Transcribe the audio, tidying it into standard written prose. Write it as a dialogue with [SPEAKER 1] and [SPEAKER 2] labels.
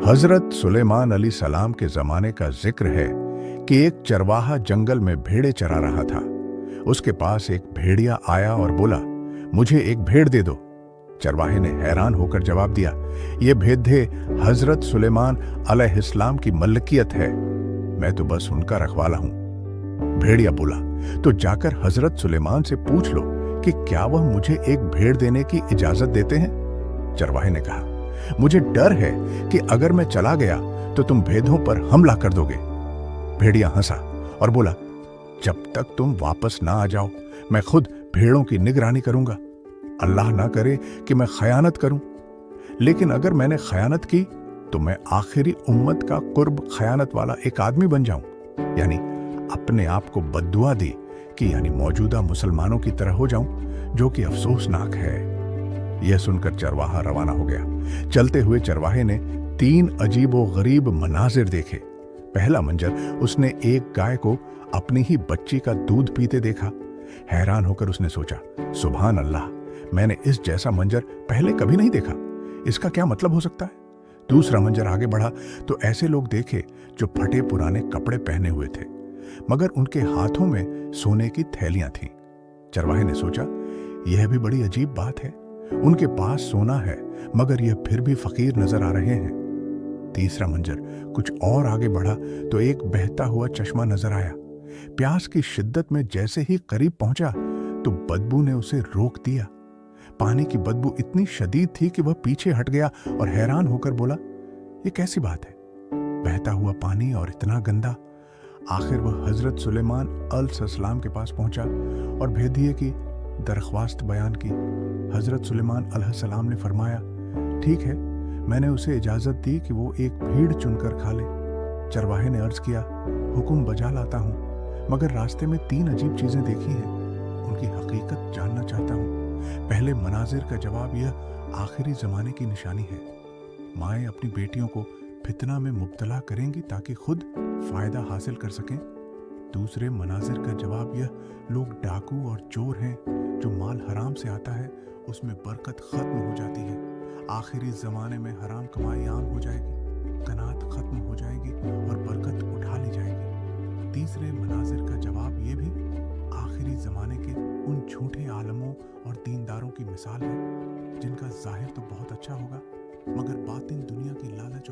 [SPEAKER 1] हजरत सुलेमान अली सलाम के जमाने का जिक्र है कि एक चरवाहा जंगल में भेड़े चरा रहा था। उसके पास एक भेड़िया आया और बोला, मुझे एक भेड़ दे दो। चरवाहे ने हैरान होकर जवाब दिया, ये भेद्य हजरत सुलेमान अलैहिस्सलाम की मलकियत है, मैं तो बस उनका रखवाला हूं। भेड़िया बोला, तो जाकर हजरत सुलेमान से पूछ लो कि क्या वह मुझे एक भेड़ देने की इजाजत देते हैं। चरवाहे ने कहा, मुझे डर है कि अगर मैं चला गया तो तुम भेदों पर हमला कर दोगे। भेड़िया हंसा और बोला, जब तक तुम वापस ना आ जाओ मैं खुद भेड़ों की निगरानी करूंगा। अल्लाह ना करे कि मैं खयानत करूं, लेकिन अगर मैंने खयानत की तो मैं आखिरी उम्मत का कुर्ब खयानत वाला एक आदमी बन जाऊं, यानी अपने आप को बद्दुआ दी कि यानी मौजूदा मुसलमानों की तरह हो जाऊं, जो कि अफसोसनाक है। यह सुनकर चरवाहा रवाना हो गया। चलते हुए चरवाहे ने 3 अजीबो गरीब मनाजिर देखे। पहला मंजर, उसने एक गाय को अपनी ही बच्ची का दूध पीते देखा। हैरान होकर उसने सोचा, सुभान अल्लाह, मैंने इस जैसा मंजर पहले कभी नहीं देखा, इसका क्या मतलब हो सकता है। दूसरा मंजर आगे बढ़ा तो ऐसे लोग देखे जो फटे पुराने कपड़े पहने हुए थे, मगर उनके हाथों में सोने की थैलियां थीं। चरवाहे ने सोचा, यह भी बड़ी अजीब बात है, उनके पास सोना है मगर यह फिर भी फकीर नजर आ रहे हैं। तीसरा मंजर कुछ और आगे बढ़ा तो एक बहता हुआ चश्मा नजर आया। प्यास की शिद्दत में जैसे ही करीब पहुंचा तो बदबू ने उसे रोक दिया। पानी की बदबू इतनी शदीद थी कि वह पीछे हट गया और हैरान होकर बोला, यह कैसी बात है, बहता हुआ पानी और इतना गंदा। आखिर वह हजरत सुलेमान अलैहिस्सलाम के पास पहुंचा और भेदिए की दरख्वास्त बयान की। हजरत सुलेमान अलैहिस्सलाम ने फरमाया, ठीक है, मैंने उसे इजाजत दी कि वो एक भीड़ चुनकर खा ले। चरवाहे ने अर्ज किया, हुक्म बजा लाता हूँ, मगर रास्ते में 3 अजीब चीजें देखी हैं, उनकी हकीकत जानना चाहता हूँ। पहले मनाजिर का जवाब, यह आखिरी जमाने की निशानी है। माएँ अपनी बेटियों को फितना में मुब्तला करेंगी ताकि खुद फायदा हासिल कर सकें। दूसरे मनाजिर का जवाब, यह लोग डाकू और चोर हैं, जो माल हराम से आता है उसमें बरकत खत्म हो जाती है। आखिरी जमाने में हराम कमाई आम हो जाएगी, कनात खत्म हो जाएगी और बरकत उठा ली जाएगी। तीसरे मनाजिर का जवाब ये भी आखिरी जमाने के उन झूठे आलमों और दीनदारों की मिसाल है, जिनका जाहिर तो बहुत अच्छा होगा मगर बातिन दुनिया की लालच